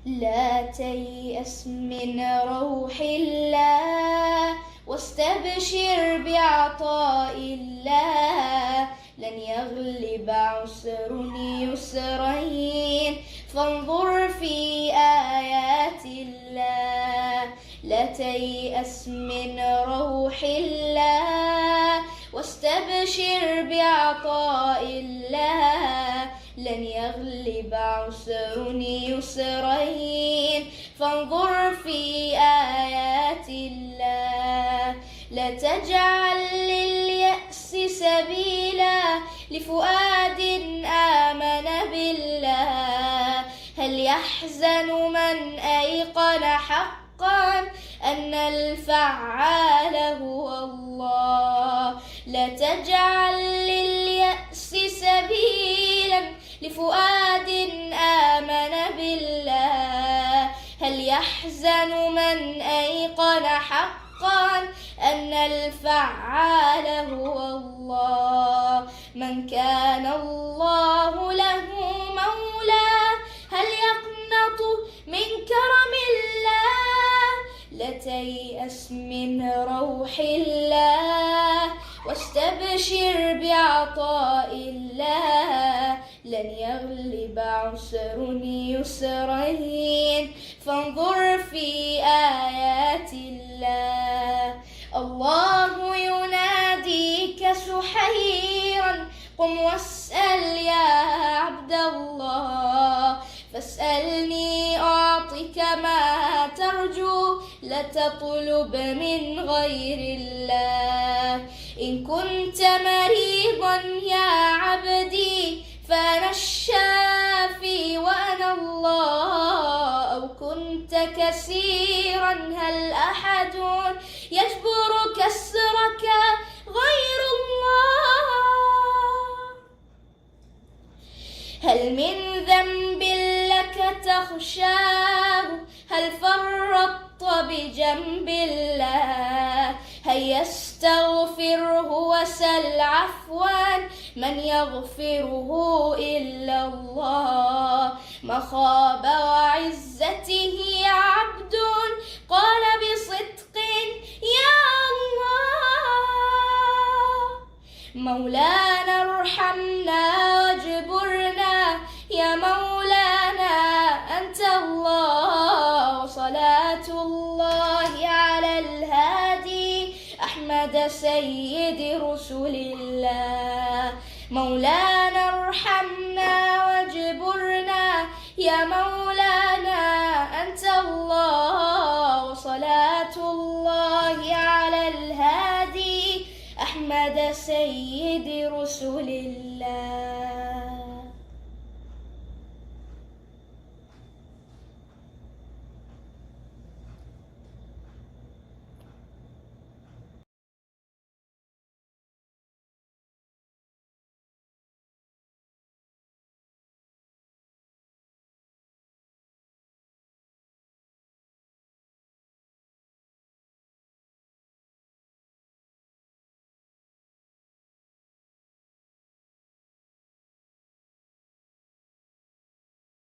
لا تيأس من روح الله واستبشر بعطاء الله. لن يغلب عسر يسرين فانظر في آيات الله. لا تيأس من روح الله واستبشر بعطاء الله. لن يغلب عسر يسرين فانظر في آيات الله. لا تجعل لليأس سبيلا لفؤاد آمن بالله. هل يحزن من أيقن حقا أن الفعال هو الله. لا تجعل لليأس سبيلا لفؤاد آمن بالله. هل يحزن من أيقن حقا أن الفعال هو الله. من كان الله له مولاه هل يقنط من كرم الله. لا تيأس من روح الله واستبشر بعطاء الله. لن يغلب عسر يسرين فانظر في آيات الله. الله يناديك سحيرا قم واسأل يا عبد الله. فاسألني أعطك ما ترجو لا تطلب من غير الله. إن كنت مريضا يا عبدي فأنا الشافي وأنا الله. أو كنت كسيرا هل أحد يجبر كسرك غير الله. هل من ذنب لك تخشاه هل فرطت بجنب الله. هيا استغفره وسل عفوا من يغفره إلا الله. ما خاب وعزته عبد قال بصدق يا الله. مولانا ارحمنا واجبرنا يا مولانا أنت الله. وصلاة الله على الهادي أحمد سيد رسل الله. مولانا ارحمنا واجبرنا يا مولانا أنت الله. وصلاة الله على الهادي أحمد سيد رسل الله.